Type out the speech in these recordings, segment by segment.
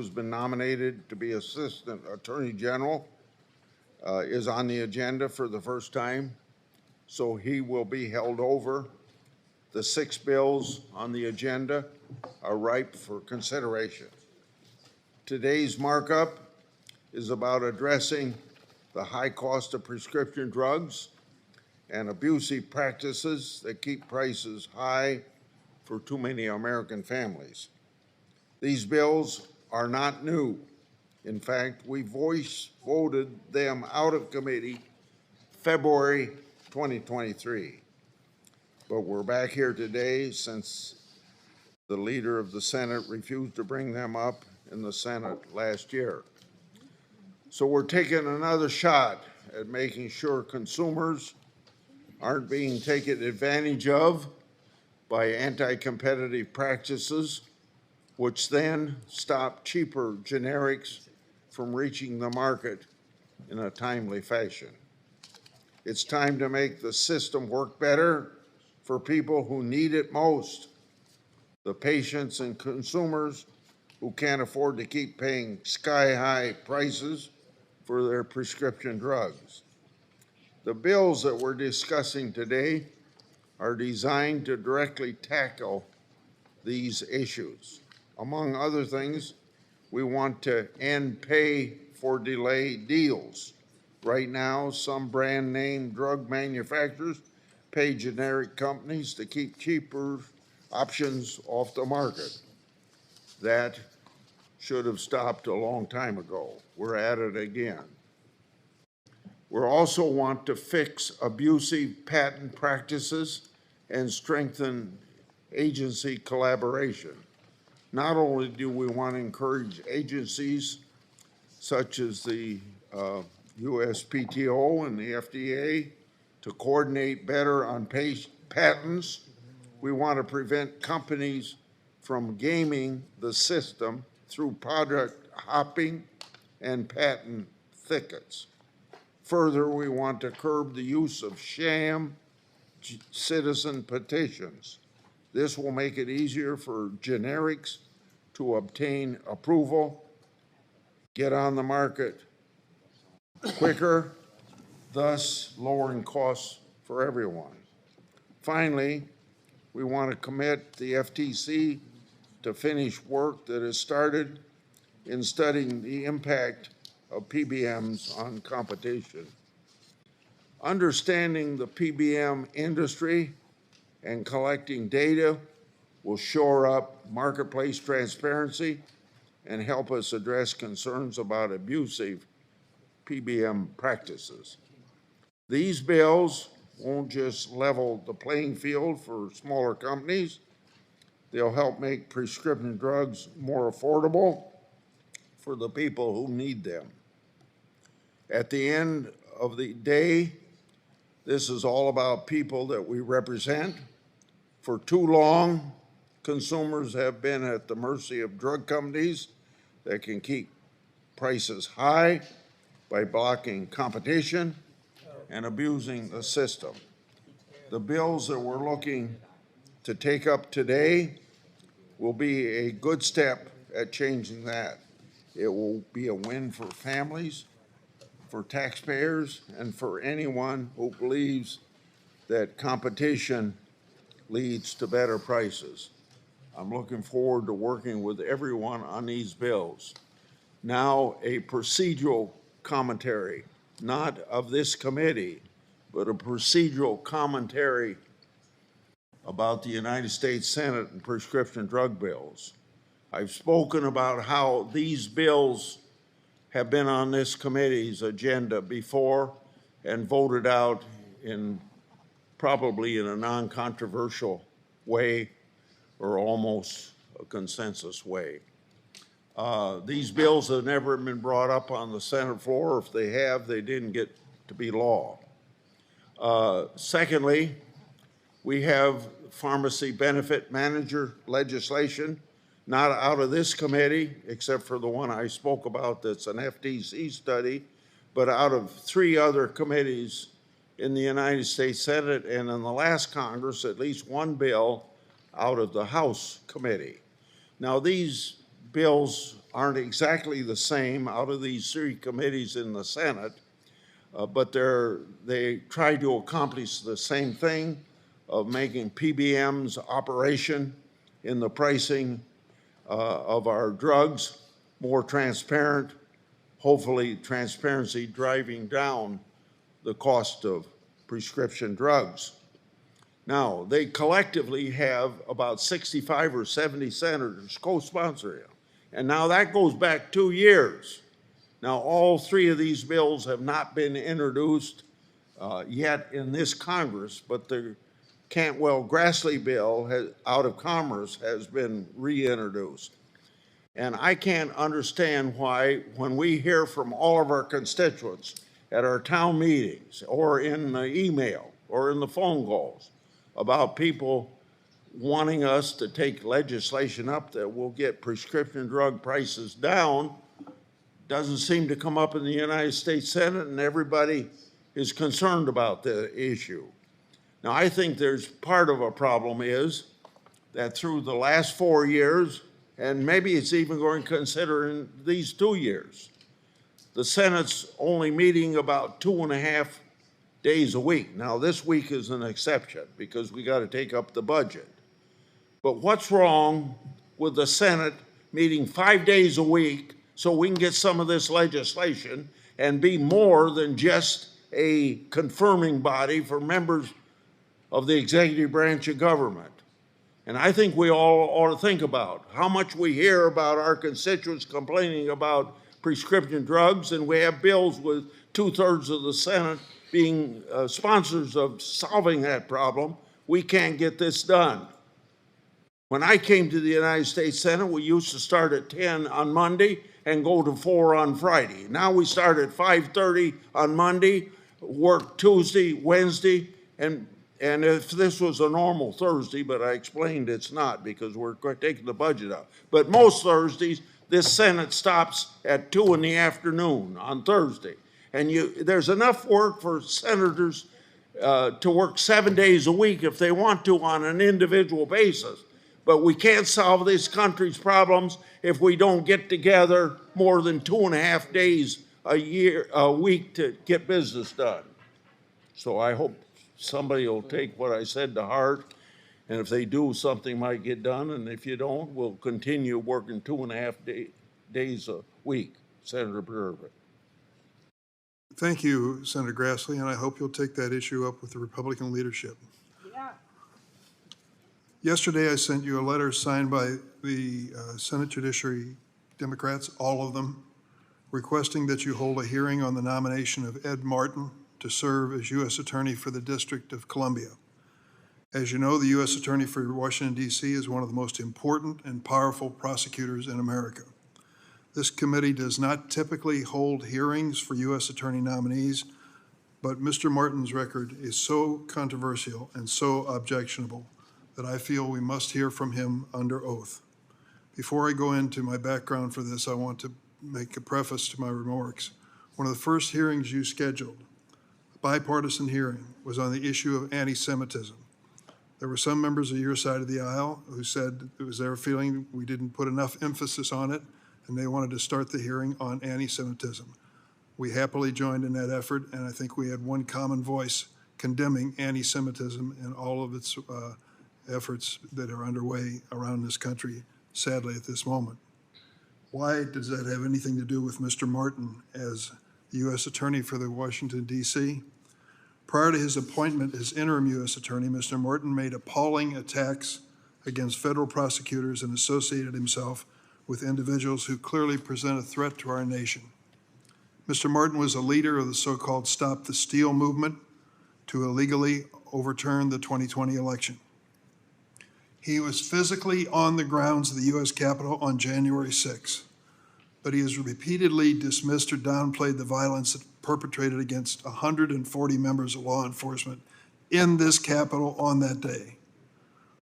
who's been nominated to be Assistant Attorney General, is on the agenda for the first time, so he will be held over. The 6 bills on the agenda are ripe for consideration. Today's markup is about addressing the high cost of prescription drugs and abusive practices that keep prices high for too many American families. These bills are not new. In fact, we voted them out of committee February 2023. But we're back here today since the leader of the Senate refused to bring them up in the Senate last year. So we're taking another shot at making sure consumers aren't being taken advantage of by anti-competitive practices, which then stop cheaper generics from reaching the market in a timely fashion. It's time to make the system work better for people who need it most, the patients and consumers who can't afford to keep paying sky-high prices for their prescription drugs. The bills that we're discussing today are designed to directly tackle these issues. Among other things, we want to end pay for delay deals. Right now, some brand name drug manufacturers pay generic companies to keep cheaper options off the market. That should have stopped a long time ago. We're at it again. We also want to fix abusive patent practices and strengthen agency collaboration. Not only do we want to encourage agencies such as the USPTO and the FDA to coordinate better on patents, we want to prevent companies from gaming the system through product hopping and patent thickets. Further, we want to curb the use of sham citizen petitions. This will make it easier for generics to obtain approval, get on the market quicker, thus lowering costs for everyone. Finally, we want to commit the FTC to finish work that has started in studying the impact of PBMs on competition. Understanding the PBM industry and collecting data will shore up marketplace transparency and help us address concerns about abusive PBM practices. These bills won't just level the playing field for smaller companies, they'll help make prescription drugs more affordable for the people who need them. At the end of the day, this is all about people that we represent. For too long, consumers have been at the mercy of drug companies that can keep prices high by blocking competition and abusing the system. The bills that we're looking to take up today will be a good step at changing that. It will be a win for families, for taxpayers, and for anyone who believes that competition leads to better prices. I'm looking forward to working with everyone on these bills. Now, a procedural commentary, not of this committee, but a procedural commentary about the United States Senate and prescription drug bills. I've spoken about how these bills have been on this committee's agenda before and voted out probably in a non-controversial way or almost a consensus way. These bills have never been brought up on the Senate floor. If they have, they didn't get to be law. Secondly, we have pharmacy benefit manager legislation, not out of this committee, except for the one I spoke about that's an FTC study, but out of 3 other committees in the United States Senate, and in the last Congress, at least 1 bill out of the House committee. Now, these bills aren't exactly the same out of these three committees in the Senate, but they try to accomplish the same thing of making PBM's operation in the pricing of our drugs more transparent, hopefully transparency driving down the cost of prescription drugs. Now, they collectively have about 65 or 70 senators co-sponsoring it. And now that goes back 2 years. Now, all three of these bills have not been introduced yet in this Congress, but the Cantwell-Grassley bill out of Commerce has been reintroduced. And I can't understand why, when we hear from all of our constituents at our town meetings or in the email or in the phone calls about people wanting us to take legislation up that will get prescription drug prices down, doesn't seem to come up in the United States Senate, and everybody is concerned about the issue. Now, I think there's part of a problem is that through the last 4 years, and maybe it's even going to consider in these 2 years, the Senate's only meeting about 2.5 days a week. Now, this week is an exception because we got to take up the budget. But what's wrong with the Senate meeting 5 days a week so we can get some of this legislation and be more than just a confirming body for members of the executive branch of government? And I think we all ought to think about how much we hear about our constituents complaining about prescription drugs, and we have bills with 2/3 of the Senate being sponsors of solving that problem. We can't get this done. When I came to the United States Senate, we used to start at 10 on Monday and go to 4 on Friday. Now we start at 5:30 on Monday, work Tuesday, Wednesday, and if this was a normal Thursday, but I explained it's not because we're taking the budget out. But most Thursdays, this Senate stops at 2 in the afternoon on Thursday. And there's enough work for senators to work 7 days a week if they want to on an individual basis. But we can't solve this country's problems if we don't get together more than 2.5 days a week to get business done. So I hope somebody will take what I said to heart, and if they do, something might get done, and if you don't, we'll continue working 2.5 days a week. Senator Burbank. Thank you, Senator Grassley, and I hope you'll take that issue up with the Republican leadership. Yeah. Yesterday, I sent you a letter signed by the Senate Judiciary Democrats, all of them, requesting that you hold a hearing on the nomination of Ed Martin to serve as U.S. Attorney for the District of Columbia. As you know, the U.S. Attorney for Washington, D.C. is one of the most important and powerful prosecutors in America. This committee does not typically hold hearings for U.S. Attorney nominees, but Mr. Martin's record is so controversial and so objectionable that I feel we must hear from him under oath. Before I go into my background for this, I want to make a preface to my remarks. One of the first hearings you scheduled, a bipartisan hearing, was on the issue of anti-Semitism. There were some members of your side of the aisle who said it was their feeling we didn't put enough emphasis on it, and they wanted to start the hearing on anti-Semitism. We happily joined in that effort, and I think we had one common voice condemning anti-Semitism and all of its efforts that are underway around this country, sadly, at this moment. Why does that have anything to do with Mr. Martin as the U.S. Attorney for the Washington, D.C.? Prior to his appointment as interim U.S. Attorney, Mr. Martin made appalling attacks against federal prosecutors and associated himself with individuals who clearly present a threat to our nation. Mr. Martin was a leader of the so-called Stop the Steal movement to illegally overturn the 2020 election. He was physically on the grounds of the U.S. Capitol on January 6, but he has repeatedly dismissed or downplayed the violence perpetrated against 140 members of law enforcement in this Capitol on that day.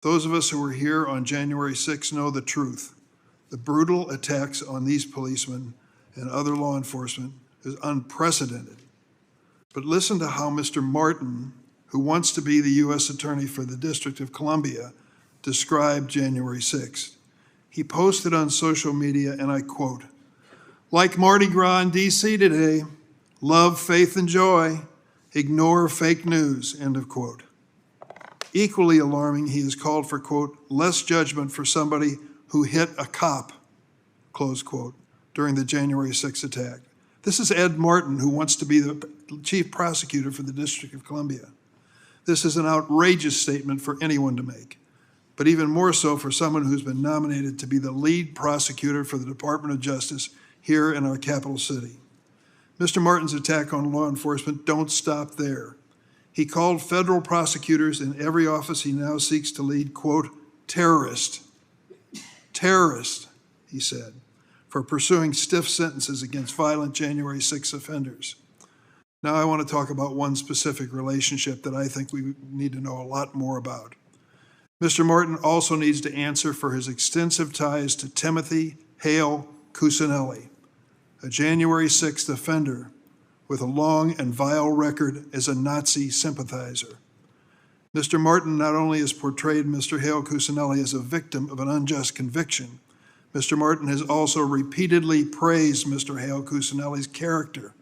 Those of us who were here on January 6 know the truth. The brutal attacks on these policemen and other law enforcement is unprecedented. But listen to how Mr. Martin, who wants to be the U.S. Attorney for the District of Columbia, described January 6th. He posted on social media, and I quote, "Like Mardi Gras in D.C. today, love, faith, and joy, ignore fake news," end of quote. Equally alarming, he has called for, quote, "less judgment for somebody who hit a cop," close quote, during the January 6th attack. This is Ed Martin, who wants to be the chief prosecutor for the District of Columbia. This is an outrageous statement for anyone to make, but even more so for someone who's been nominated to be the lead prosecutor for the Department of Justice here in our capital city. Mr. Martin's attack on law enforcement don't stop there. He called federal prosecutors in every office he now seeks to lead, quote, terrorist, he said, for pursuing stiff sentences against violent January 6 offenders. Now I want to talk about one specific relationship that I think we need to know a lot more about. Mr. Martin also needs to answer for his extensive ties to Timothy Hale Cuccinelli, a January 6th offender with a long and vile record as a Nazi sympathizer. Mr. Martin not only has portrayed Mr. Hale Cuccinelli as a victim of an unjust conviction, Mr. Martin has also repeatedly praised Mr. Hale Cuccinelli's character,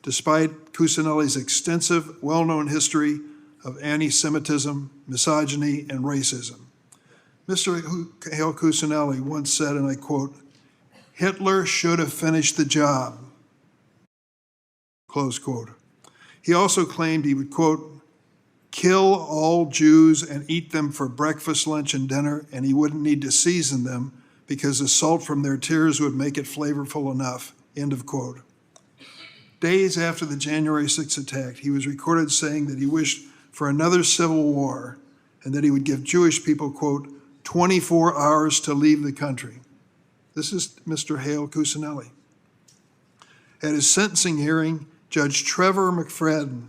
despite Cuccinelli's extensive, well-known history of anti-Semitism, misogyny, and racism. Mr. Hale Cuccinelli once said, and I quote, "Hitler should have finished the job," close quote. He also claimed he would, quote, "kill all Jews and eat them for breakfast, lunch, and dinner, and he wouldn't need to season them because the salt from their tears would make it flavorful enough," end of quote. Days after the January 6th attack, he was recorded saying that he wished for another civil war and that he would give Jewish people, quote, 24 hours to leave the country. This is Mr. Hale Cuccinelli. At his sentencing hearing, Judge Trevor McFadden,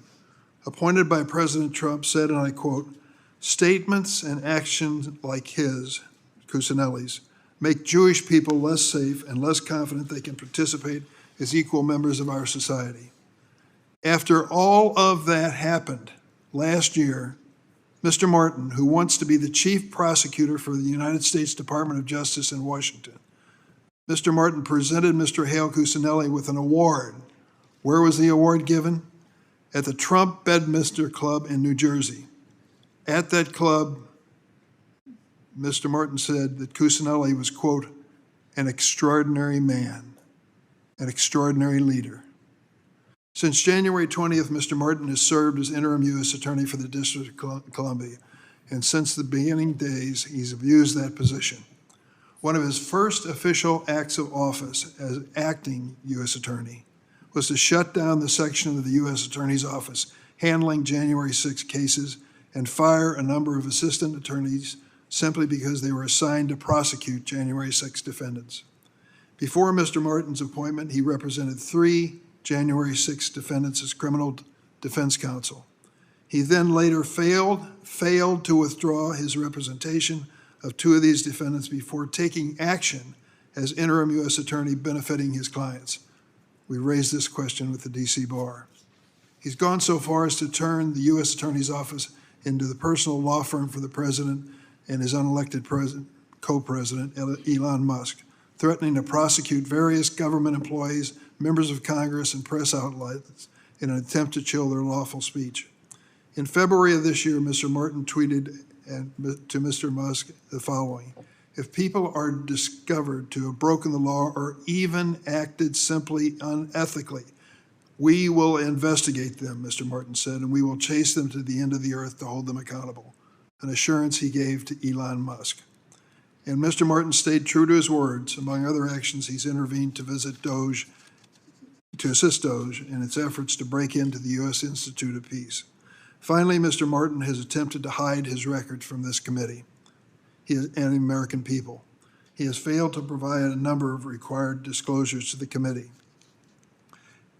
appointed by President Trump, said, and I quote, "Statements and actions like his," Cuccinelli's, "make Jewish people less safe and less confident they can participate as equal members of our society." After all of that happened last year, Mr. Martin, who wants to be the chief prosecutor for the United States Department of Justice in Washington, Mr. Martin presented Mr. Hale Cuccinelli with an award. Where was the award given? At the Trump Bedminster Club in New Jersey. At that club, Mr. Martin said that Cuccinelli was, quote, "an extraordinary man, an extraordinary leader." Since January 20th, Mr. Martin has served as interim U.S. Attorney for the District of Columbia, and since the beginning days, he's abused that position. One of his first official acts of office as acting U.S. Attorney was to shut down the section of the U.S. Attorney's Office handling January 6 cases and fire a number of assistant attorneys simply because they were assigned to prosecute January 6 defendants. Before Mr. Martin's appointment, he represented 3 January 6 defendants as criminal defense counsel. He then later failed to withdraw his representation of 2 of these defendants before taking action as interim U.S. Attorney benefiting his clients. We raised this question with the D.C. Bar. He's gone so far as to turn the U.S. Attorney's Office into the personal law firm for the president and his unelected co-president, Elon Musk, threatening to prosecute various government employees, members of Congress, and press outlets in an attempt to chill their lawful speech. In February of this year, Mr. Martin tweeted to Mr. Musk the following: "If people are discovered to have broken the law or even acted simply unethically, we will investigate them," Mr. Martin said, "and we will chase them to the end of the earth to hold them accountable," an assurance he gave to Elon Musk. And Mr. Martin stayed true to his words. Among other actions, he's intervened to assist DOJ in its efforts to break into the U.S. Institute of Peace. Finally, Mr. Martin has attempted to hide his record from this committee and the American people. He has failed to provide a number of required disclosures to the committee.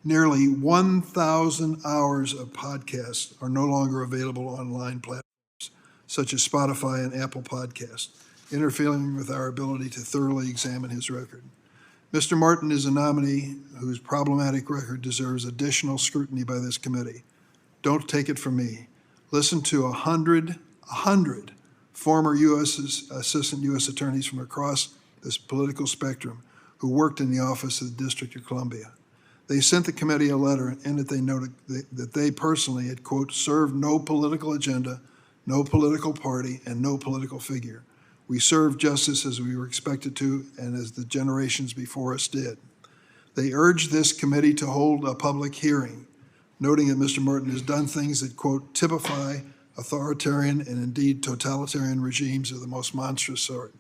Nearly 1,000 hours of podcasts are no longer available on online platforms, such as Spotify and Apple Podcasts, interfering with our ability to thoroughly examine his record. Mr. Martin is a nominee whose problematic record deserves additional scrutiny by this committee. Don't take it from me. Listen to 100 former assistant U.S. attorneys from across this political spectrum who worked in the office of the District of Columbia. They sent the committee a letter in it they noted that they personally had, quote, served no political agenda, no political party, and no political figure. We served justice as we were expected to and as the generations before us did. They urged this committee to hold a public hearing, noting that Mr. Martin has done things that, quote, typify authoritarian and indeed totalitarian regimes of the most monstrous sort.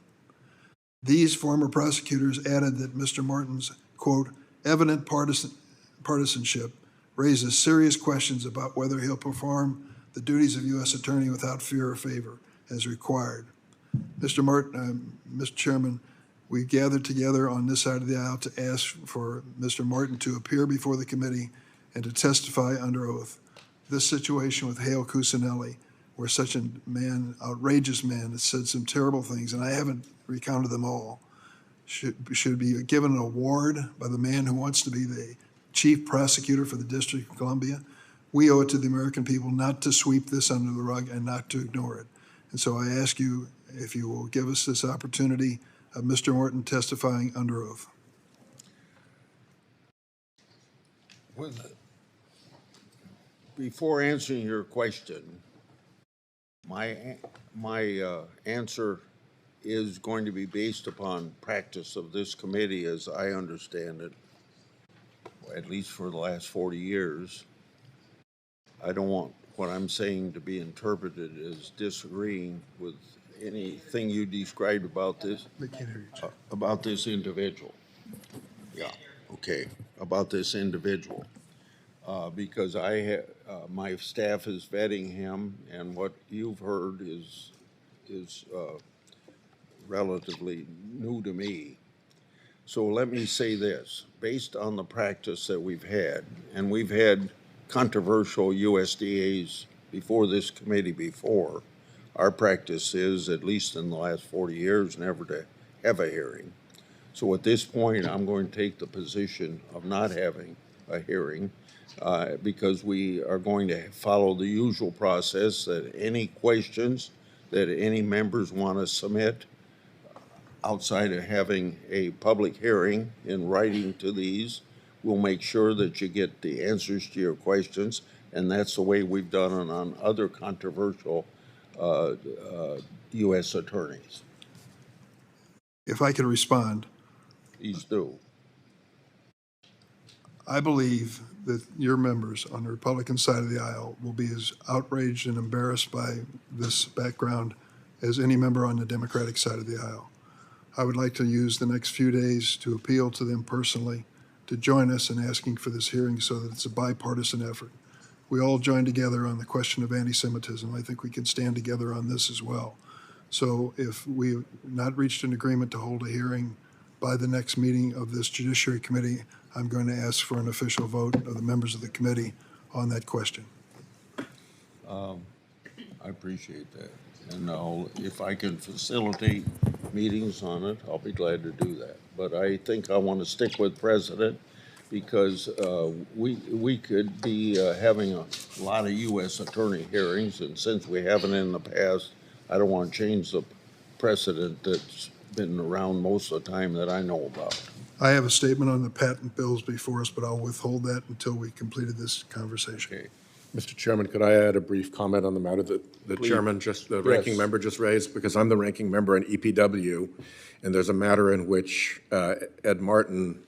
These former prosecutors added that Mr. Martin's, quote, evident partisanship raises serious questions about whether he'll perform the duties of U.S. Attorney without fear or favor as required. Mr. Chairman, we gathered together on this side of the aisle to ask for Mr. Martin to appear before the committee and to testify under oath. This situation with Hale Cusinelli, where such a man, outrageous man, has said some terrible things, and I haven't recounted them all, should be given an award by the man who wants to be the chief prosecutor for the District of Columbia. We owe it to the American people not to sweep this under the rug and not to ignore it. And so I ask you if you will give us this opportunity of Mr. Martin testifying under oath. Before answering your question, my answer is going to be based upon practice of this committee as I understand it, at least for the last 40 years. I don't want what I'm saying to be interpreted as disagreeing with anything you described about this individual. Yeah, okay, about this individual. Because my staff is vetting him, and what you've heard is relatively new to me. So let me say this, based on the practice that we've had, and we've had controversial USDAs before this committee before, our practice is, at least in the last 40 years, never to have a hearing. So at this point, I'm going to take the position of not having a hearing because we are going to follow the usual process that any questions that any members want to submit outside of having a public hearing in writing to these, we'll make sure that you get the answers to your questions, and that's the way we've done it on other controversial U.S. attorneys. If I could respond. Please do. I believe that your members on the Republican side of the aisle will be as outraged and embarrassed by this background as any member on the Democratic side of the aisle. I would like to use the next few days to appeal to them personally to join us in asking for this hearing so that it's a bipartisan effort. We all join together on the question of anti-Semitism. I think we can stand together on this as well. So if we have not reached an agreement to hold a hearing by the next meeting of this Judiciary Committee, I'm going to ask for an official vote of the members of the committee on that question. I appreciate that. And if I can facilitate meetings on it, I'll be glad to do that. But I think I want to stick with precedent because we could be having a lot of U.S. attorney hearings, and since we haven't in the past, I don't want to change the precedent that's been around most of the time that I know about. I have a statement on the patent bills before us, but I'll withhold that until we completed this conversation. Okay. Mr. Chairman, could I add a brief comment on the matter that the chairman the ranking member just raised? Because I'm the ranking member in EPW, and there's a matter in which Ed Martin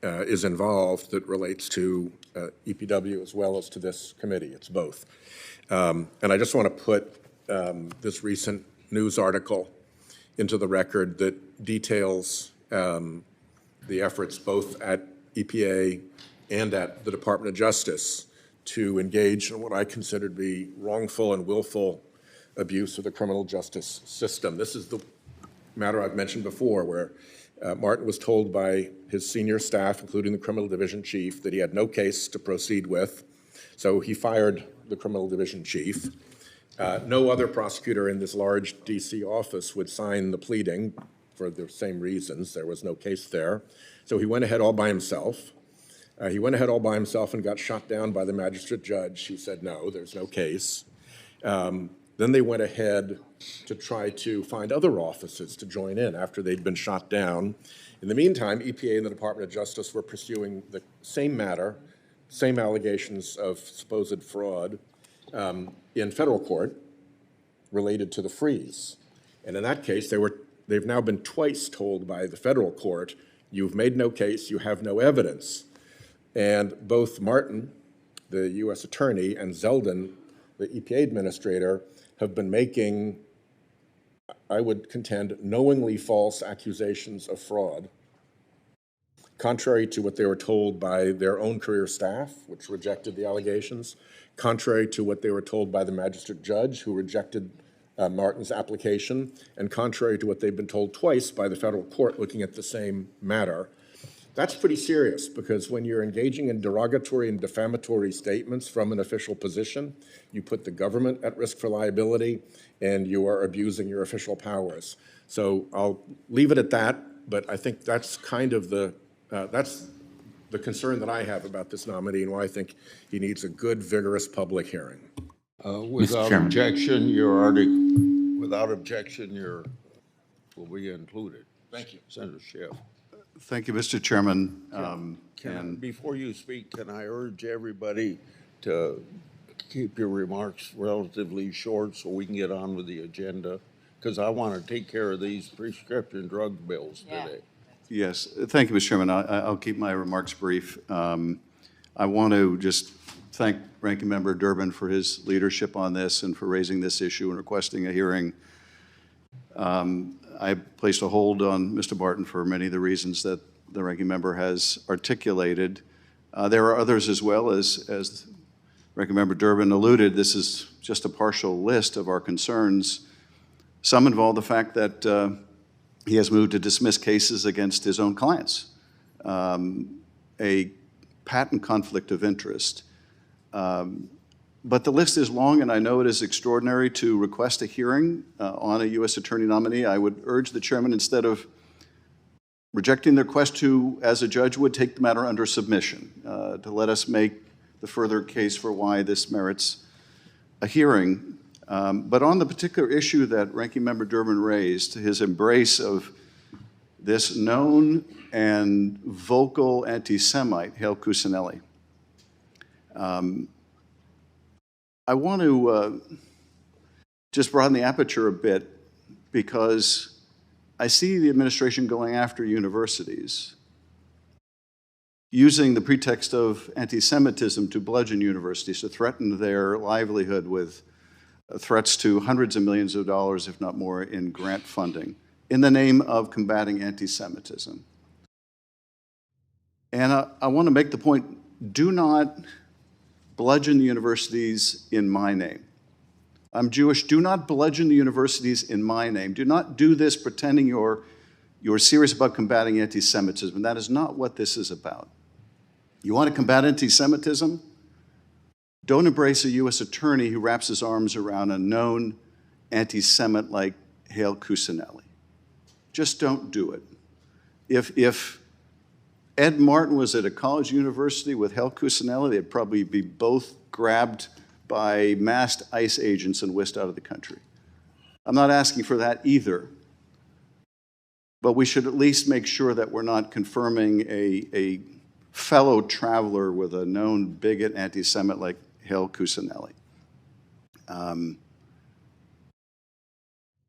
is involved that relates to EPW as well as to this committee. It's both. And I just want to put this recent news article into the record that details the efforts both at EPA and at the Department of Justice to engage in what I consider to be wrongful and willful abuse of the criminal justice system. This is the matter I've mentioned before, where Martin was told by his senior staff, including the criminal division chief, that he had no case to proceed with, so he fired the criminal division chief. No other prosecutor in this large DC office would sign the pleading for the same reasons. There was no case there. So he went ahead all by himself. And got shot down by the magistrate judge. He said, no, there's no case. Then they went ahead to try to find other offices to join in after they'd been shot down. In the meantime, EPA and the Department of Justice were pursuing the same matter, same allegations of supposed fraud in federal court related to the freeze. And in that case, they've now been twice told by the federal court, you've made no case, you have no evidence. And both Martin, the U.S. attorney, and Zeldin, the EPA administrator, have been making, I would contend, knowingly false accusations of fraud, contrary to what they were told by their own career staff, which rejected the allegations, contrary to what they were told by the magistrate judge, who rejected Martin's application, and contrary to what they've been told twice by the federal court looking at the same matter. That's pretty serious, because when you're engaging in derogatory and defamatory statements from an official position, you put the government at risk for liability, and you are abusing your official powers. So I'll leave it at that, but I think that's kind of that's the concern that I have about this nominee, and why I think he needs a good, vigorous public hearing. Without objection, will be included. Thank you. Senator Schiff. Thank you, Mr. Chairman. Before you speak, can I urge everybody to keep your remarks relatively short so we can get on with the agenda? Because I want to take care of these prescription drug bills today. Yes, thank you, Mr. Chairman. I'll keep my remarks brief. I want to just thank Ranking Member Durbin for his leadership on this and for raising this issue and requesting a hearing. I placed a hold on Mr. Barton for many of the reasons that the Ranking Member has articulated. There are others as well, as Ranking Member Durbin alluded. This is just a partial list of our concerns. Some involve the fact that he has moved to dismiss cases against his own clients, a patent conflict of interest. But the list is long, and I know it is extraordinary to request a hearing on a U.S. Attorney nominee. I would urge the Chairman, instead of rejecting the request, to, as a judge would, take the matter under submission, to let us make the further case for why this merits a hearing. But on the particular issue that Ranking Member Durbin raised, his embrace of this known and vocal anti-Semite, Hale Cuccinelli, I want to just broaden the aperture a bit, because I see the administration going after universities, using the pretext of anti-Semitism to bludgeon universities, to threaten their livelihood with threats to hundreds of millions of dollars, if not more, in grant funding, in the name of combating anti-Semitism. And I want to make the point, do not bludgeon the universities in my name. I'm Jewish. Do not bludgeon the universities in my name. Do not do this pretending you're serious about combating anti-Semitism. That is not what this is about. You want to combat anti-Semitism? Don't embrace a U.S. attorney who wraps his arms around a known anti-Semite like Hale Cuccinelli. Just don't do it. If Ed Martin was at a college university with Hale Cuccinelli, they'd probably be both grabbed by masked ICE agents and whisked out of the country. I'm not asking for that either, but we should at least make sure that we're not confirming a fellow traveler with a known bigot anti-Semite like Hale Cuccinelli.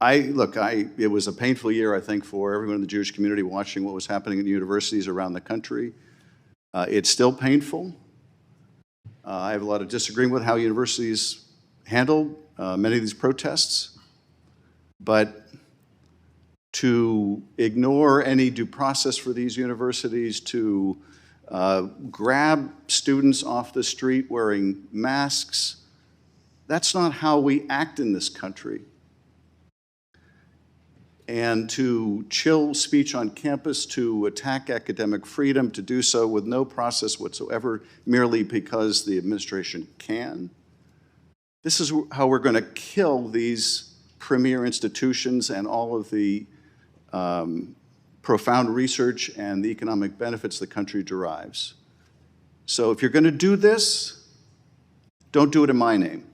It was a painful year, I think, for everyone in the Jewish community watching what was happening in universities around the country. It's still painful. I have a lot of disagreement with how universities handled many of these protests, but to ignore any due process for these universities, to grab students off the street wearing masks, that's not how we act in this country. And to chill speech on campus, to attack academic freedom, to do so with no process whatsoever, merely because the administration can. This is how we're going to kill these premier institutions and all of the profound research and the economic benefits the country derives. So if you're going to do this, don't do it in my name.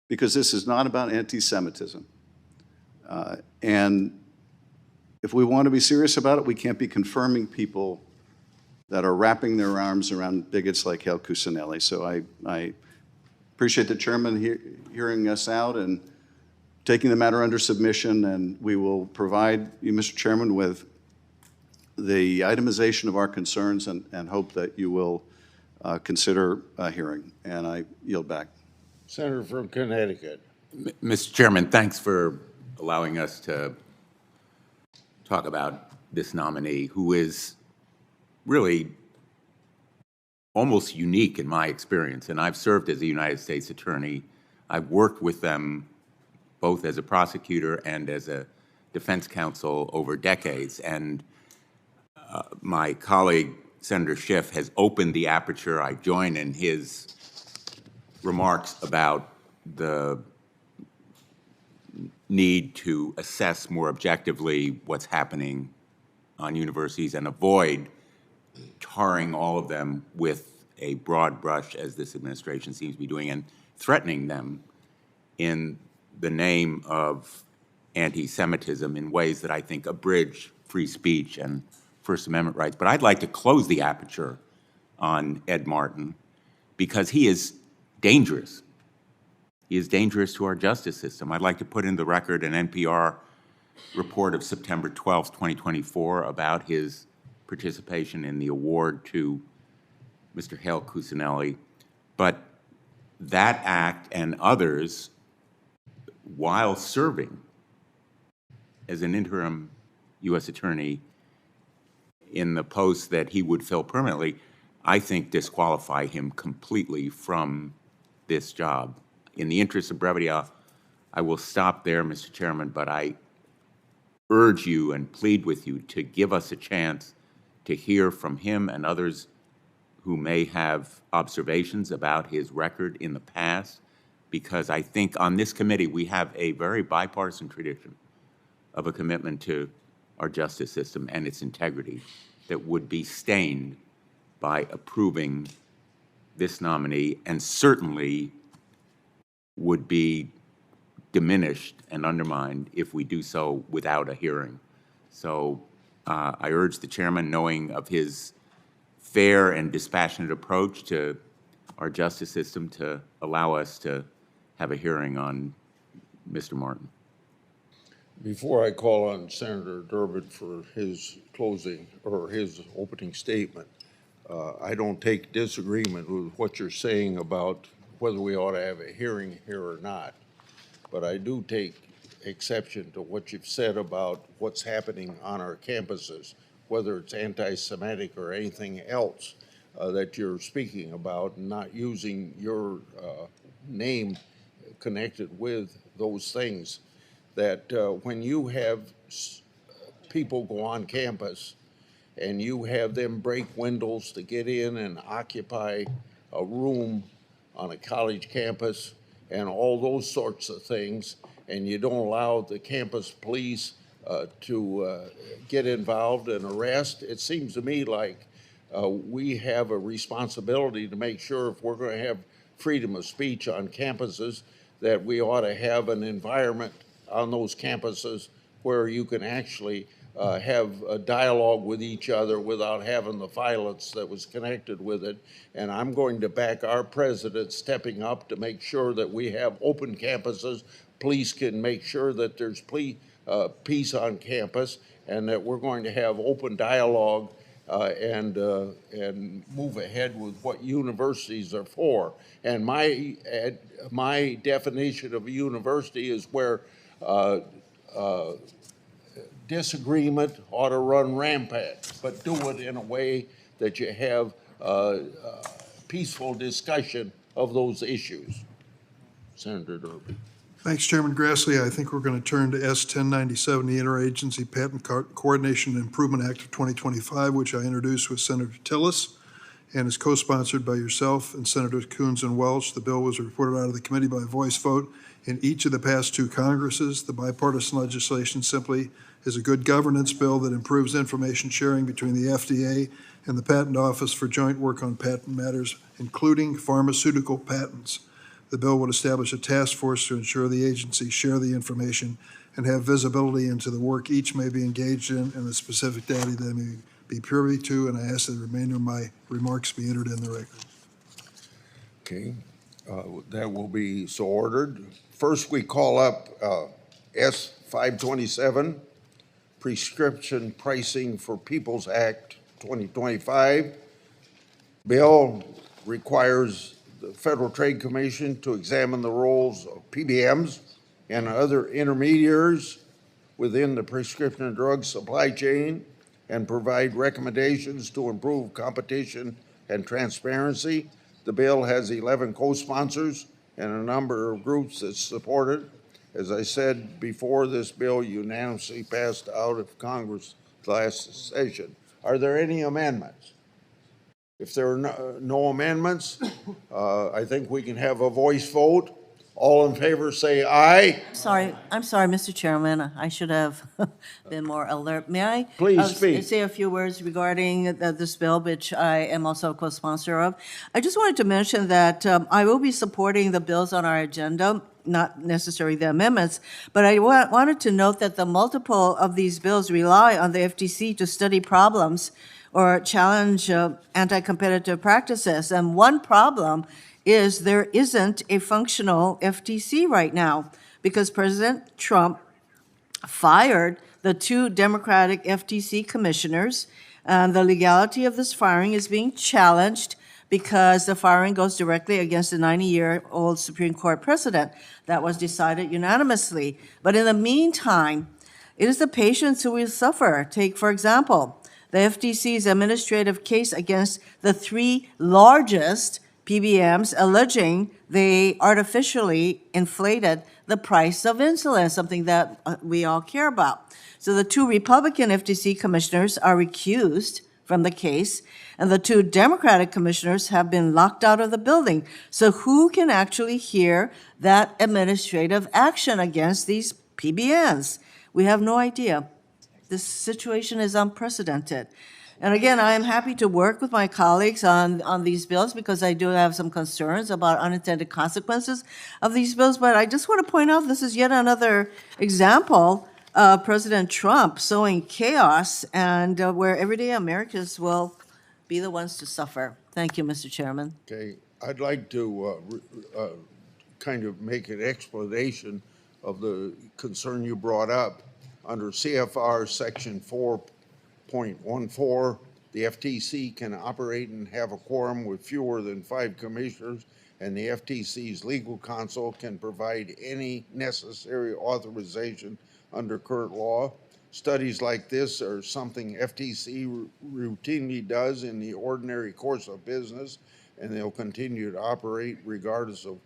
because this is not about anti-Semitism. And if we want to be serious about it, we can't be confirming people that are wrapping their arms around bigots like Hale Cusinelli. So I appreciate the chairman hearing us out and taking the matter under submission, and we will provide you, Mr. Chairman, with the itemization of our concerns and hope that you will consider a hearing. And I yield back. Senator from Connecticut. Mr. Chairman, thanks for allowing us to talk about this nominee, who is really almost unique in my experience. And I've served as a United States attorney. I've worked with them both as a prosecutor and as a defense counsel over decades. And my colleague, Senator Schiff, has opened the aperture. I join in his remarks about the need to assess more objectively what's happening on universities and avoid tarring all of them with a broad brush, as this administration seems to be doing, and threatening them in the name of anti-Semitism in ways that I think abridge free speech and First Amendment rights. But I'd like to close the aperture on Ed Martin because he is dangerous. He is dangerous to our justice system. I'd like to put in the record an NPR report of September 12th, 2024 about his participation in the award to Mr. Hale Cusinelli. But that act and others, while serving as an interim U.S. attorney in the post that he would fill permanently, I think disqualify him completely from this job. In the interest of brevity, I will stop there, Mr. Chairman, but I urge you and plead with you to give us a chance to hear from him and others who may have observations about his record in the past, because I think on this committee we have a very bipartisan tradition of a commitment to our justice system and its integrity that would be stained by approving this nominee, and certainly would be diminished and undermined if we do so without a hearing. So I urge the chairman, knowing of his fair and dispassionate approach to our justice system, to allow us to have a hearing on Mr. Martin. Before I call on Senator Durbin for his closing or his opening statement, I don't take disagreement with what you're saying about whether we ought to have a hearing here or not. But I do take exception to what you've said about what's happening on our campuses, whether it's anti-Semitic or anything else that you're speaking about, and not using your name connected with those things. That when you have people go on campus and you have them break windows to get in and occupy a room on a college campus and all those sorts of things, and you don't allow the campus police to get involved and arrest, it seems to me like we have a responsibility to make sure if we're going to have freedom of speech on campuses, that we ought to have an environment on those campuses where you can actually have a dialogue with each other without having the violence that was connected with it. And I'm going to back our president stepping up to make sure that we have open campuses. Police can make sure that there's peace on campus, and that we're going to have open dialogue and move ahead with what universities are for. And my definition of a university is where disagreement ought to run rampant, but do it in a way that you have peaceful discussion of those issues. Senator Durbin. Thanks, Chairman Grassley. I think we're going to turn to S-1097, the Interagency Patent Coordination and Improvement Act of 2025, which I introduced with Senator Tillis and is co-sponsored by yourself and Senators Coons and Welch. The bill was reported out of the committee by voice vote in each of the past two Congresses. The bipartisan legislation simply is a good governance bill that improves information sharing between the FDA and the Patent Office for joint work on patent matters, including pharmaceutical patents. The bill would establish a task force to ensure the agencies share the information and have visibility into the work each may be engaged in and the specific data they may be privy to, and I ask that the remainder of my remarks be entered in the record. Okay, that will be so ordered. First, we call up S 527, Prescription Pricing for People's Act 2025. Bill requires the Federal Trade Commission to examine the roles of PBMs and other intermediaries within the prescription drug supply chain and provide recommendations to improve competition and transparency. The bill has 11 co-sponsors and a number of groups that support it. As I said before, this bill unanimously passed out of Congress last session. Are there any amendments? If there are no amendments, I think we can have a voice vote. All in favor say aye. I'm sorry, Mr. Chairman, I should have been more alert. May I? Please speak. Say a few words regarding this bill, which I am also a co-sponsor of. I just wanted to mention that I will be supporting the bills on our agenda, not necessarily the amendments, but I wanted to note that the multiple of these bills rely on the FTC to study problems or challenge anti-competitive practices. And one problem is there isn't a functional FTC right now because President Trump fired the 2 Democratic FTC commissioners. And the legality of this firing is being challenged because the firing goes directly against the 90-year-old Supreme Court precedent that was decided unanimously. But in the meantime, it is the patients who will suffer. Take, for example, the FTC's administrative case against the 3 largest PBMs alleging they artificially inflated the price of insulin, something that we all care about. So the 2 Republican FTC commissioners are recused from the case, and the 2 Democratic commissioners have been locked out of the building. So who can actually hear that administrative action against these PBMs? We have no idea. This situation is unprecedented. And again, I am happy to work with my colleagues on these bills because I do have some concerns about unintended consequences of these bills. But I just want to point out this is yet another example of President Trump sowing chaos and where everyday Americans will be the ones to suffer. Thank you, Mr. Chairman. Okay, I'd like to kind of make an explanation of the concern you brought up. Under CFR Section 4.14, the FTC can operate and have a quorum with fewer than 5 commissioners, and the FTC's legal counsel can provide any necessary authorization under current law. Studies like this are something FTC routinely does in the ordinary course of business, and they'll continue to operate regardless of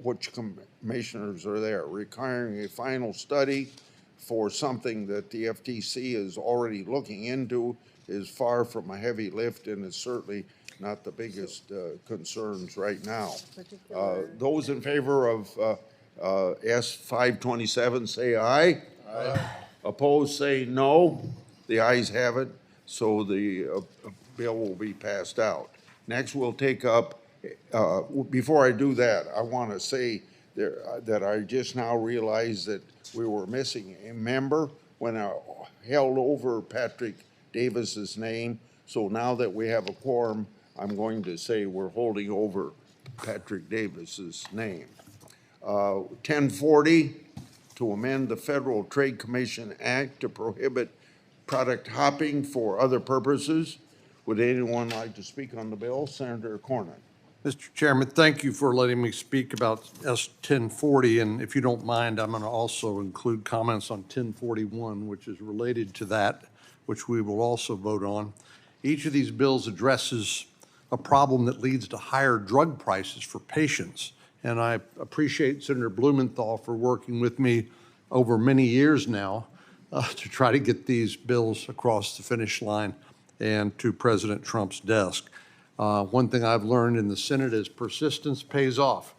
which commissioners are there. Requiring a final study for something that the FTC is already looking into is far from a heavy lift, and is certainly not the biggest concerns right now. Those in favor of S 527 say aye. Aye. Opposed say no. The ayes have it, so the bill will be passed out. Next, we'll take up, before I do that, I want to say that I just now realized that we were missing a member when I held over Patrick Davis's name. So now that we have a quorum, I'm going to say we're holding over Patrick Davis's name. 1040, to amend the Federal Trade Commission Act to prohibit product hopping for other purposes. Would anyone like to speak on the bill? Senator Cornyn. Mr. Chairman, thank you for letting me speak about S 1040, and if you don't mind, I'm going to also include comments on 1041, which is related to that, which we will also vote on. Each of these bills addresses a problem that leads to higher drug prices for patients, and I appreciate Senator Blumenthal for working with me over many years now to try to get these bills across the finish line and to President Trump's desk. One thing I've learned in the Senate is persistence pays off.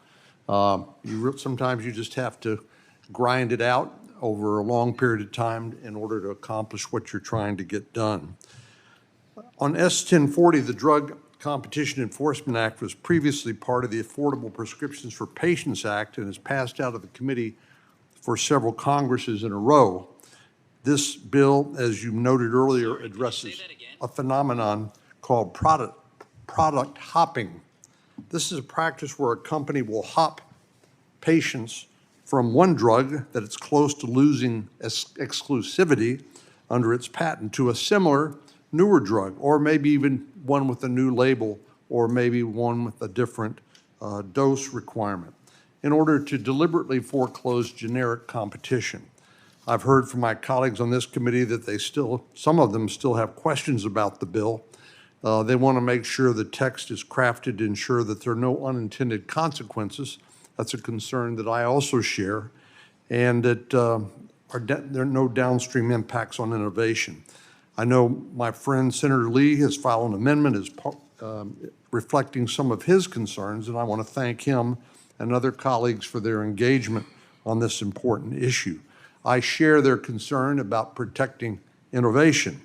Sometimes you just have to grind it out over a long period of time in order to accomplish what you're trying to get done. On S 1040, the drug Competition Enforcement Act was previously part of the Affordable Prescriptions for Patients Act and has passed out of the committee for several Congresses in a row. This bill, as you noted earlier, addresses a phenomenon called product hopping. This is a practice where a company will hop patients from one drug that it's close to losing exclusivity under its patent to a similar newer drug, or maybe even one with a new label, or maybe one with a different dose requirement, in order to deliberately foreclose generic competition. I've heard from my colleagues on this committee that some of them still have questions about the bill. They want to make sure the text is crafted to ensure that there are no unintended consequences. That's a concern that I also share, and that there are no downstream impacts on innovation. I know my friend Senator Lee has filed an amendment reflecting some of his concerns, and I want to thank him and other colleagues for their engagement on this important issue. I share their concern about protecting innovation,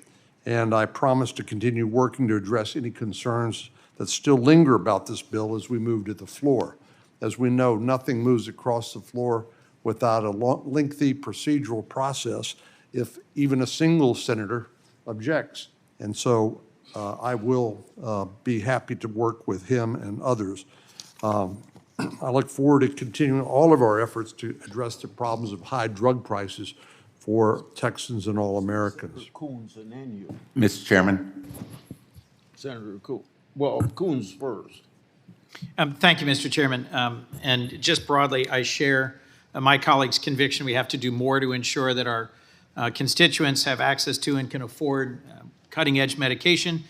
and I promise to continue working to address any concerns that still linger about this bill as we move to the floor. As we know, nothing moves across the floor without a lengthy procedural process if even a single senator objects. And so I will be happy to work with him and others. I look forward to continuing all of our efforts to address the problems of high drug prices for Texans and all Americans. Coons and then you. Mr. Chairman? Senator Coons. Well, Coons first. Thank you, Mr. Chairman. And just broadly, I share my colleague's conviction we have to do more to ensure that our constituents have access to and can afford cutting-edge medication.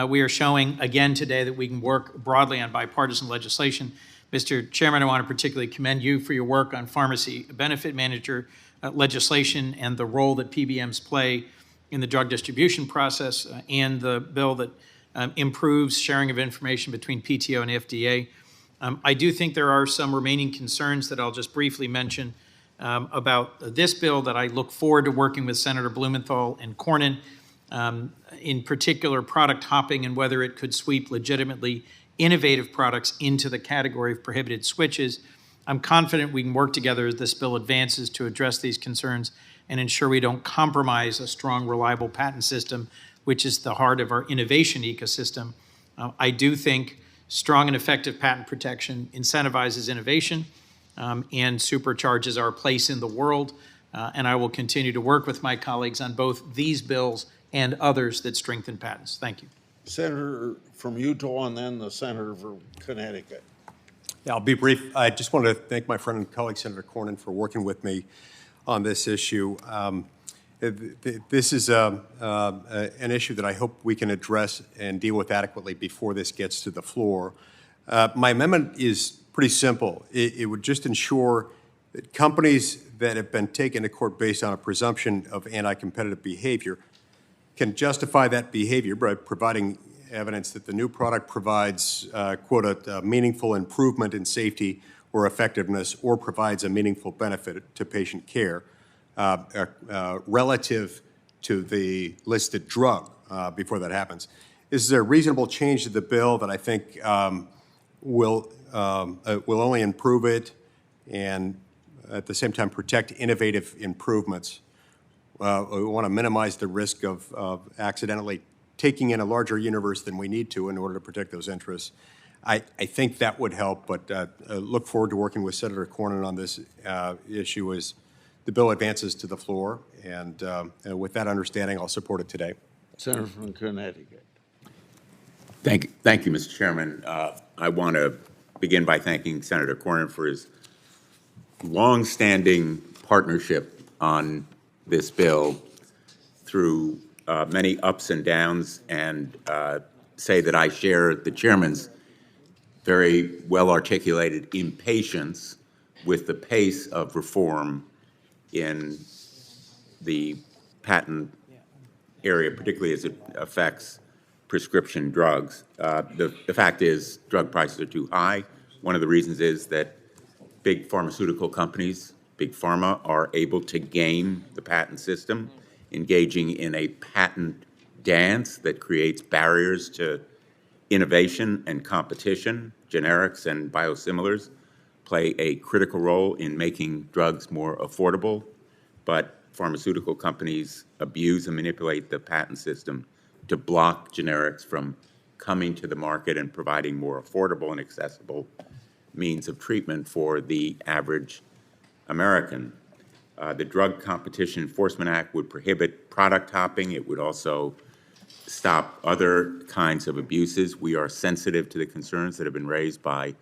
We are showing again today that we can work broadly on bipartisan legislation. Mr. Chairman, I want to particularly commend you for your work on pharmacy benefit manager legislation and the role that PBMs play in the drug distribution process, and the bill that improves sharing of information between PTO and FDA. I do think there are some remaining concerns that I'll just briefly mention about this bill that I look forward to working with Senator Blumenthal and Cornyn, in particular product hopping and whether it could sweep legitimately innovative products into the category of prohibited switches. I'm confident we can work together as this bill advances to address these concerns and ensure we don't compromise a strong, reliable patent system, which is the heart of our innovation ecosystem. I do think strong and effective patent protection incentivizes innovation and supercharges our place in the world. And I will continue to work with my colleagues on both these bills and others that strengthen patents. Thank you. Senator from Utah and then the senator from Connecticut. Yeah, I'll be brief. I just want to thank my friend and colleague, Senator Cornyn, for working with me on this issue. This is an issue that I hope we can address and deal with adequately before this gets to the floor. My amendment is pretty simple. It would just ensure that companies that have been taken to court based on a presumption of anti-competitive behavior can justify that behavior by providing evidence that the new product provides, quote, a meaningful improvement in safety or effectiveness, or provides a meaningful benefit to patient care relative to the listed drug before that happens. This is a reasonable change to the bill that I think will only improve it and at the same time protect innovative improvements. We want to minimize the risk of accidentally taking in a larger universe than we need to in order to protect those interests. I think that would help, but look forward to working with Senator Cornyn on this issue as the bill advances to the floor. And with that understanding, I'll support it today. Senator from Connecticut. Thank you, Mr. Chairman. I want to begin by thanking Senator Cornyn for his longstanding partnership on this bill through many ups and downs, and say that I share the chairman's very well-articulated impatience with the pace of reform in the patent area, particularly as it affects prescription drugs. The fact is drug prices are too high. One of the reasons is that big pharmaceutical companies, big pharma, are able to game the patent system, engaging in a patent dance that creates barriers to innovation and competition, generics and biosimilars, play a critical role in making drugs more affordable, but pharmaceutical companies abuse and manipulate the patent system to block generics from coming to the market and providing more affordable and accessible means of treatment for the average American. The Drug Competition Enforcement Act would prohibit product hopping. It would also stop other kinds of abuses. We are sensitive to the concerns that have been raised by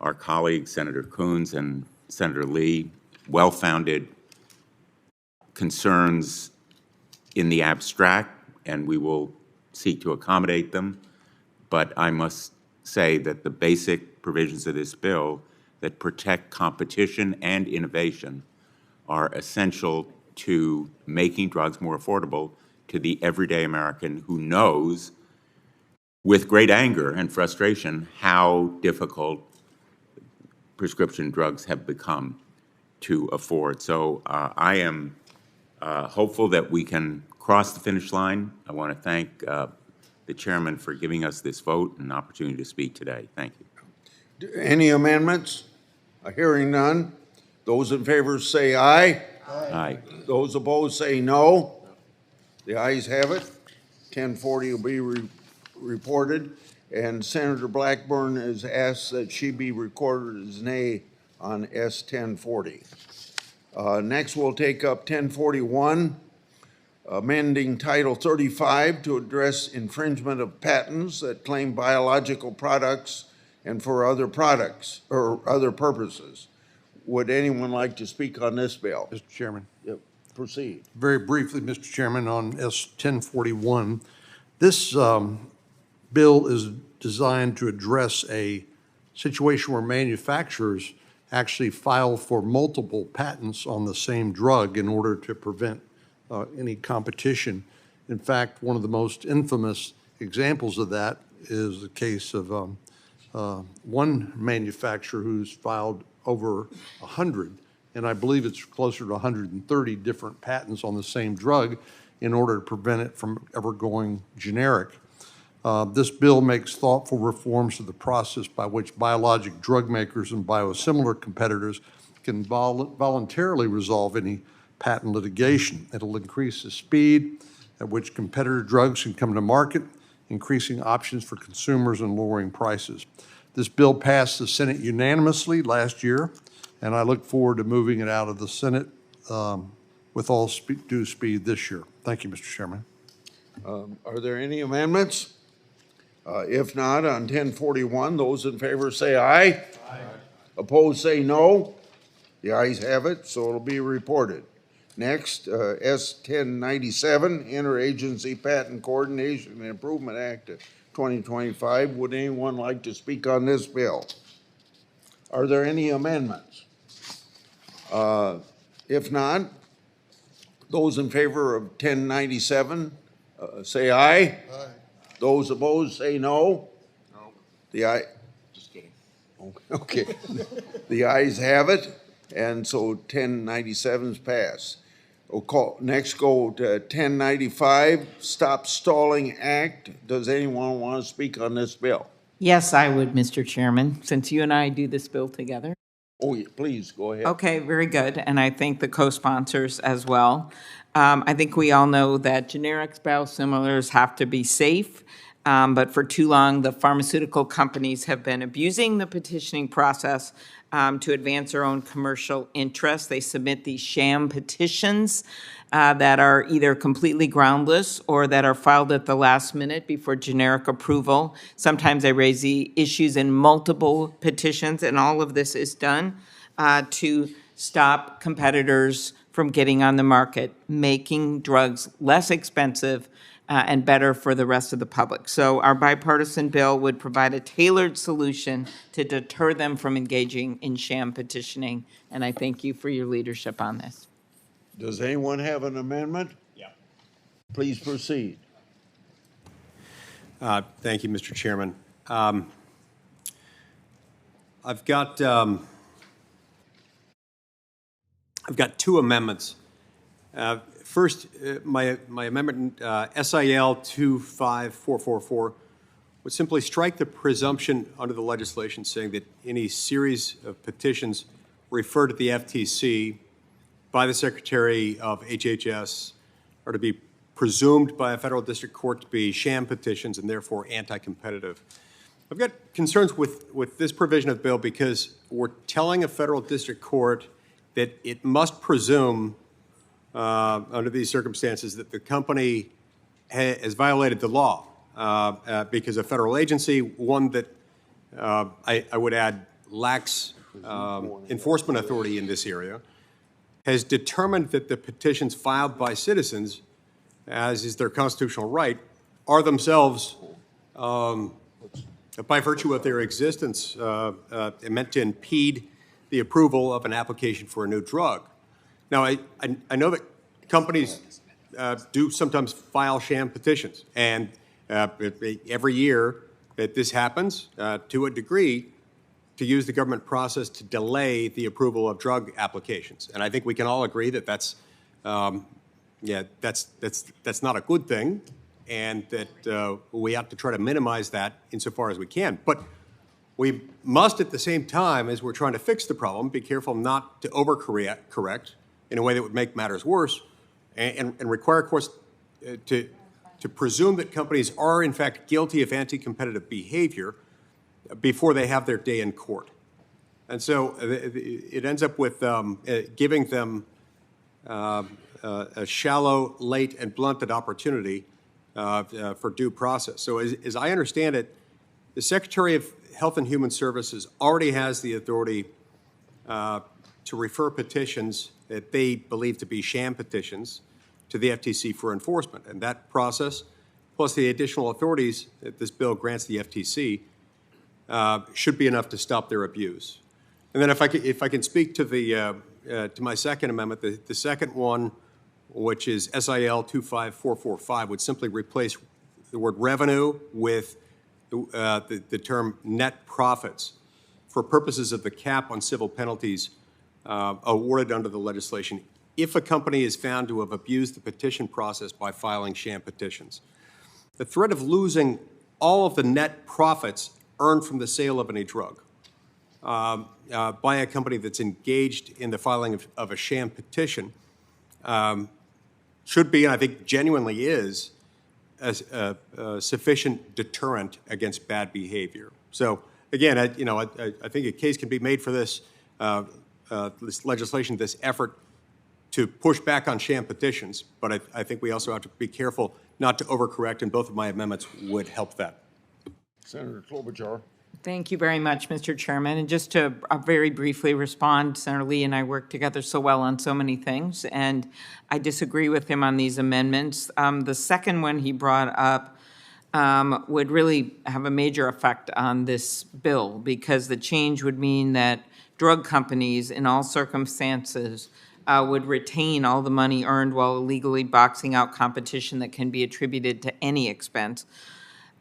our colleagues, Senator Coons and Senator Lee, well-founded concerns in the abstract, and we will seek to accommodate them. But I must say that the basic provisions of this bill that protect competition and innovation are essential to making drugs more affordable to the everyday American who knows with great anger and frustration how difficult prescription drugs have become to afford. So I am hopeful that we can cross the finish line. I want to thank the chairman for giving us this vote and opportunity to speak today. Thank you. Any amendments? Hearing none. Those in favor say aye. Aye. Those opposed say no. The ayes have it. 1040 will be reported. And Senator Blackburn has asked that she be recorded as nay on S 1040. Next, we'll take up 1041, amending Title 35 to address infringement of patents that claim biological products and for other products or other purposes. Would anyone like to speak on this bill? Mr. Chairman. Yep. Proceed. Very briefly, Mr. Chairman, on S 1041, this bill is designed to address a situation where manufacturers actually file for multiple patents on the same drug in order to prevent any competition. In fact, one of the most infamous examples of that is the case of one manufacturer who's filed over 100, and I believe it's closer to 130 different patents on the same drug in order to prevent it from ever going generic. This bill makes thoughtful reforms to the process by which biologic drug makers and biosimilar competitors can voluntarily resolve any patent litigation. It'll increase the speed at which competitor drugs can come to market, increasing options for consumers and lowering prices. This bill passed the Senate unanimously last year, and I look forward to moving it out of the Senate with all due speed this year. Thank you, Mr. Chairman. Are there any amendments? If not, on 1041, those in favor say aye. Aye. Opposed say no. The ayes have it, so it'll be reported. Next, S 1097, Interagency Patent Coordination and Improvement Act of 2025. Would anyone like to speak on this bill? Are there any amendments? If not, those in favor of 1097 say aye. Aye. Those opposed say no. No. The aye. Just kidding. Okay. The ayes have it, and so 1097's passed. We'll next go to 1095, Stop Stalling Act. Does anyone want to speak on this bill? Yes, I would, Mr. Chairman, since you and I do this bill together. Oh, yeah, please, go ahead. Okay, very good, and I thank the co-sponsors as well. I think we all know that generics biosimilars have to be safe, but for too long, the pharmaceutical companies have been abusing the petitioning process to advance their own commercial interests. They submit these sham petitions that are either completely groundless or that are filed at the last minute before generic approval. Sometimes they raise the issues in multiple petitions, and all of this is done to stop competitors from getting on the market, making drugs less expensive and better for the rest of the public. So our bipartisan bill would provide a tailored solution to deter them from engaging in sham petitioning, and I thank you for your leadership on this. Does anyone have an amendment? Yeah. Please proceed. Thank you, Mr. Chairman. I've got two amendments. First, my amendment, SIL 25444, would simply strike the presumption under the legislation saying that any series of petitions referred to the FTC by the Secretary of HHS are to be presumed by a federal district court to be sham petitions and therefore anti-competitive. I've got concerns with this provision of the bill because we're telling a federal district court that it must presume under these circumstances that the company has violated the law because a federal agency, one that I would add lacks enforcement authority in this area, has determined that the petitions filed by citizens, as is their constitutional right, are themselves, by virtue of their existence, meant to impede the approval of an application for a new drug. Now, I know that companies do sometimes file sham petitions, and every year that this happens, to a degree, to use the government process to delay the approval of drug applications. And I think we can all agree that that's not a good thing, and that we have to try to minimize that insofar as we can. But we must, at the same time, as we're trying to fix the problem, be careful not to overcorrect in a way that would make matters worse, and require, of course, to presume that companies are, in fact, guilty of anti-competitive behavior before they have their day in court. And so it ends up with giving them a shallow, late, and blunted opportunity for due process. So as I understand it, the Secretary of Health and Human Services already has the authority to refer petitions that they believe to be sham petitions to the FTC for enforcement. And that process, plus the additional authorities that this bill grants the FTC, should be enough to stop their abuse. And then if I can speak to to my second amendment, the second one, which is SIL 25445, would simply replace the word revenue with the term net profits for purposes of the cap on civil penalties awarded under the legislation if a company is found to have abused the petition process by filing sham petitions. The threat of losing all of the net profits earned from the sale of any drug by a company that's engaged in the filing of a sham petition should be, and I think genuinely is, a sufficient deterrent against bad behavior. So again, I think a case can be made for this legislation, this effort to push back on sham petitions, but I think we also have to be careful not to overcorrect, and both of my amendments would help that. Senator Klobuchar. Thank you very much, Mr. Chairman. And just to very briefly respond, Senator Lee and I work together so well on so many things, and I disagree with him on these amendments. The second one he brought up would really have a major effect on this bill, because the change would mean that drug companies in all circumstances would retain all the money earned while illegally boxing out competition that can be attributed to any expense.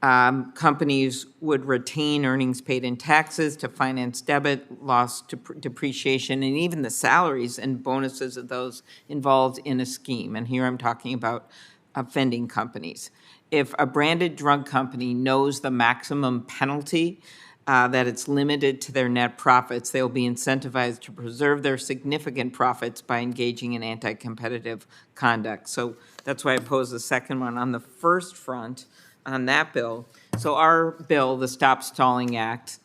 Companies would retain earnings paid in taxes to finance debit, loss to depreciation, and even the salaries and bonuses of those involved in a scheme. And here I'm talking about offending companies. If a branded drug company knows the maximum penalty, that it's limited to their net profits, they'll be incentivized to preserve their significant profits by engaging in anti-competitive conduct. So that's why I pose the second one. On the first front, on that bill, so our bill, the Stop Stalling Act,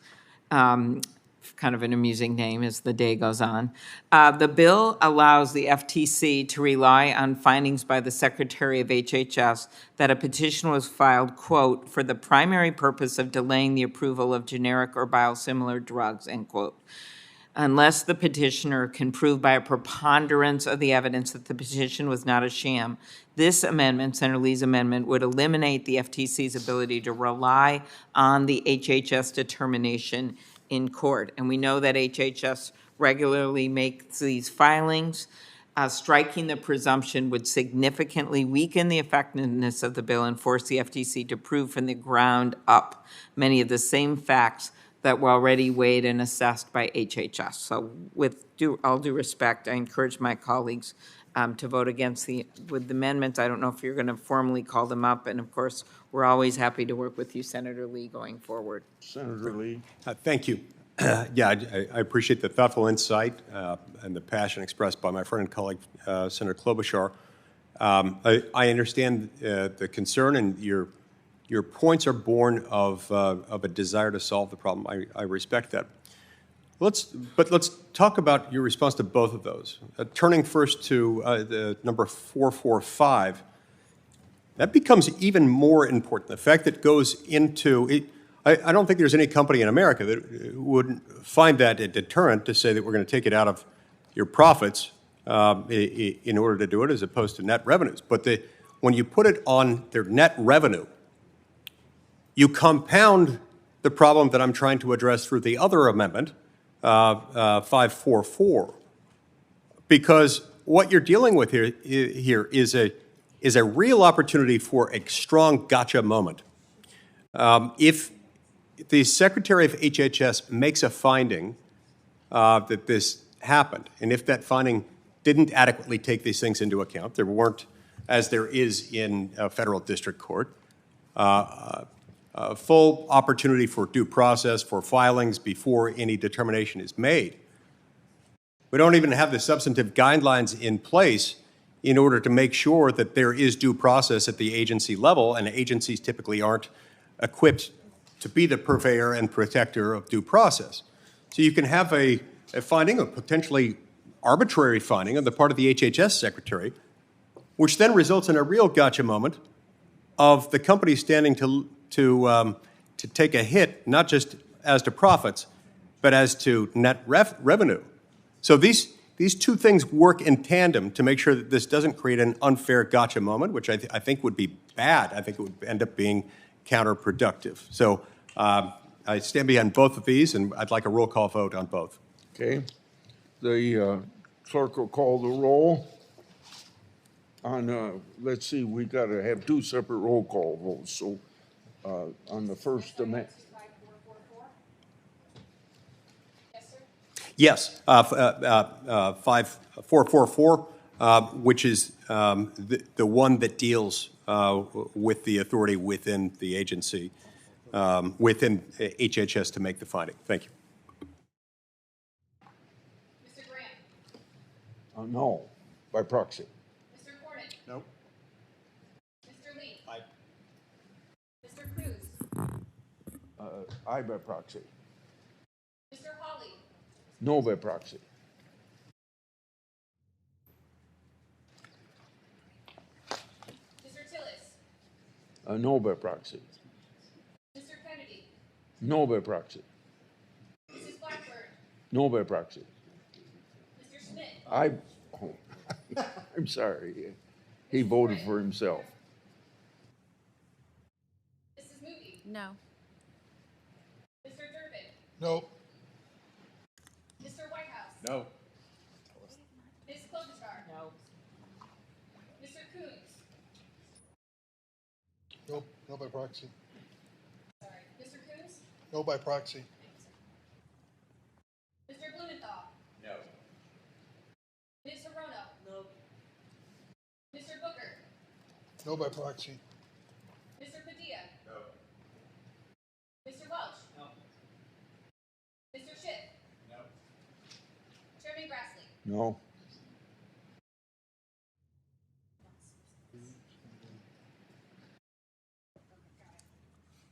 kind of an amusing name as the day goes on. The bill allows the FTC to rely on findings by the Secretary of HHS that a petition was filed, quote, for the primary purpose of delaying the approval of generic or biosimilar drugs, end quote, unless the petitioner can prove by a preponderance of the evidence that the petition was not a sham. This amendment, Senator Lee's amendment, would eliminate the FTC's ability to rely on the HHS determination in court. And we know that HHS regularly makes these filings. Striking the presumption would significantly weaken the effectiveness of the bill and force the FTC to prove from the ground up many of the same facts that were already weighed and assessed by HHS. So with all due respect, I encourage my colleagues to vote against with the amendments. I don't know if you're going to formally call them up, and of course, we're always happy to work with you, Senator Lee, going forward. Senator Lee. Thank you. Yeah, I appreciate the thoughtful insight and the passion expressed by my friend and colleague, Senator Klobuchar. I understand the concern, and your points are born of a desire to solve the problem. I respect that. But let's talk about your response to both of those. Turning first to the number 445, that becomes even more important. The fact that goes into it, I don't think there's any company in America that would find that a deterrent to say that we're going to take it out of your profits in order to do it, as opposed to net revenues. But when you put it on their net revenue, you compound the problem that I'm trying to address through the other amendment, 544, because what you're dealing with here is a real opportunity for a strong gotcha moment. If the Secretary of HHS makes a finding that this happened, and if that finding didn't adequately take these things into account, there weren't, as there is in a federal district court, full opportunity for due process for filings before any determination is made. We don't even have the substantive guidelines in place in order to make sure that there is due process at the agency level, and agencies typically aren't equipped to be the purveyor and protector of due process. So you can have a finding, a potentially arbitrary finding on the part of the HHS secretary, which then results in a real gotcha moment of the company standing to take a hit, not just as to profits, but as to net revenue. So these two things work in tandem to make sure that this doesn't create an unfair gotcha moment, which I think would be bad. I think it would end up being counterproductive. So I stand behind both of these, and I'd like a roll call vote on both. Okay. The clerk will call the roll on, let's see, we got to have two separate roll call votes. So on the first amendment. Yes, 5444, which is the one that deals with the authority within the agency, within HHS to make the finding. Thank you. Mr. Graham? No, by proxy. Mr. Cornyn? No. Mr. Lee? Aye. Mr. Cruz? Aye by proxy. Mr. Hawley? No by proxy. Mr. Tillis? No by proxy. Mr. Kennedy? No by proxy. Mrs. Blackburn? No by proxy. Mr. Schmidt? I'm sorry. He voted for himself. Mrs. Moody? No. Mr. Durbin? No. Mr. Whitehouse? No. Ms. Klobuchar? No. Mr. Coons? No, no by proxy. Sorry. Mr. Coons? No by proxy. Mr. Blumenthal? No. Ms. Hirono? No. Mr. Booker? No by proxy. Mr. Padilla? No. Mr. Welch? No. Mr. Schiff? No. Chairman Grassley? No.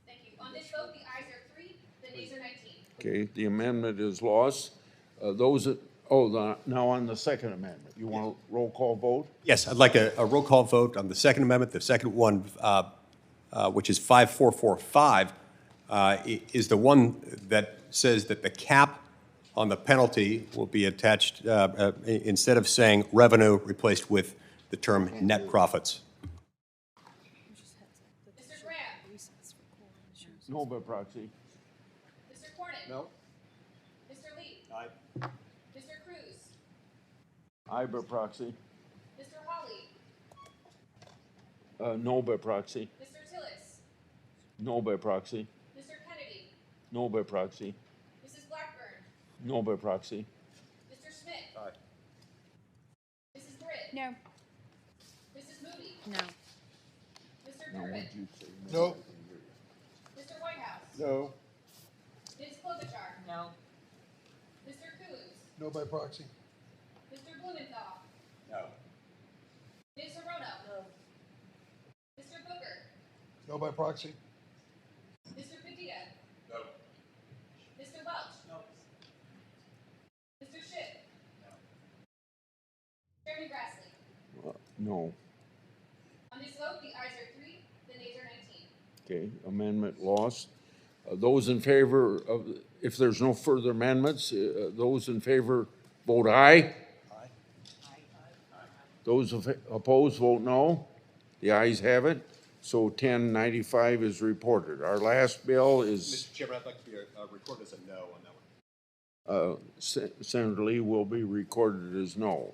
Thank you. On this vote, the ayes are 3, the nays are 19. Okay, the amendment is lost. Now on the second amendment, you want a roll call vote? Yes, I'd like a roll call vote on the Second Amendment. The second one, which is 5445, is the one that says that the cap on the penalty will be attached, instead of saying revenue, replaced with the term net profits. Mr. Graham? No by proxy. Mr. Cornyn? No. Mr. Lee? Aye. Mr. Cruz? Aye by proxy. Mr. Hawley? No by proxy. Mr. Tillis? No by proxy. Mr. Kennedy? No by proxy. Mrs. Blackburn? No by proxy. Mr. Schmidt? Aye. Mrs. Britt? No. Mrs. Moody? No. Mr. Durbin? No. Mr. Whitehouse? No. Ms. Klobuchar? No. Mr. Coons? No by proxy. Mr. Blumenthal? No. Ms. Hirono? No. Mr. Booker? No by proxy. Mr. Padilla? No. Mr. Welch? No. Mr. Schiff? No. Chairman Grassley? No. On this vote, the ayes are 3, the nays are 19. Okay, amendment lost. Those in favor of, if there's no further amendments, those in favor vote aye. Those opposed vote no. The ayes have it. So 1095 is reported. Our last bill is, Mr. Chairman, I'd like to be recorded as a no on that one. Senator Lee will be recorded as no.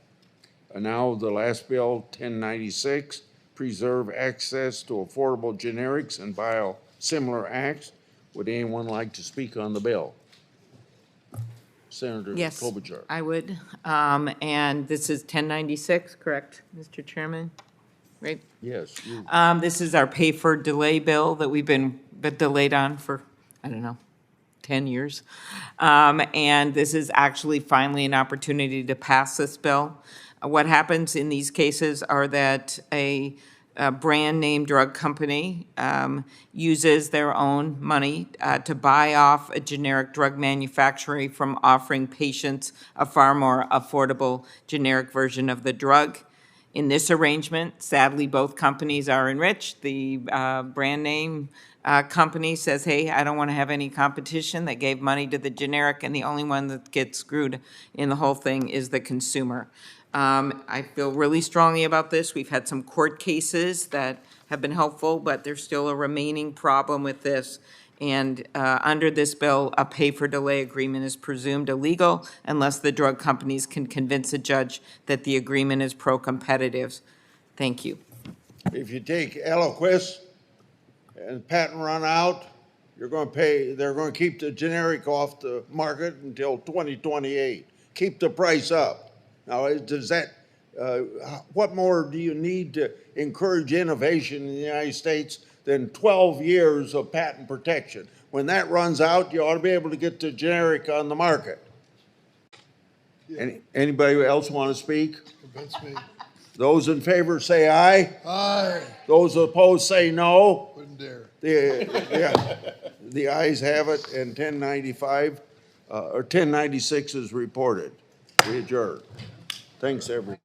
And now the last bill, 1096, preserve access to affordable generics and biosimilar acts. Would anyone like to speak on the bill? Senator Yes, Klobuchar. I would. And this is 1096, correct, Mr. Chairman? Right? Yes, you, This is our pay for delay bill that we've been delayed on for, I don't know, 10 years. And this is actually finally an opportunity to pass this bill. What happens in these cases are that a brand name drug company uses their own money to buy off a generic drug manufacturer from offering patients a far more affordable generic version of the drug. In this arrangement, sadly, both companies are enriched. The brand name company says, hey, I don't want to have any competition. They gave money to the generic, and the only one that gets screwed in the whole thing is the consumer. I feel really strongly about this. We've had some court cases that have been helpful, but there's still a remaining problem with this. And under this bill, a pay-for-delay agreement is presumed illegal unless the drug companies can convince a judge that the agreement is pro-competitive. Thank you. if you take Eliquis and patent run out, you're going to pay, they're going to keep the generic off the market until 2028. Keep the price up. Now, does that, what more do you need to encourage innovation in the United States than 12 years of patent protection? When that runs out, you ought to be able to get the generic on the market. Anybody else want to speak? Convince me. Those in favor say aye. Aye. Those opposed say no. Wouldn't dare. The ayes have it, and 1095, or 1096 is reported. We adjourn. Thanks, everyone.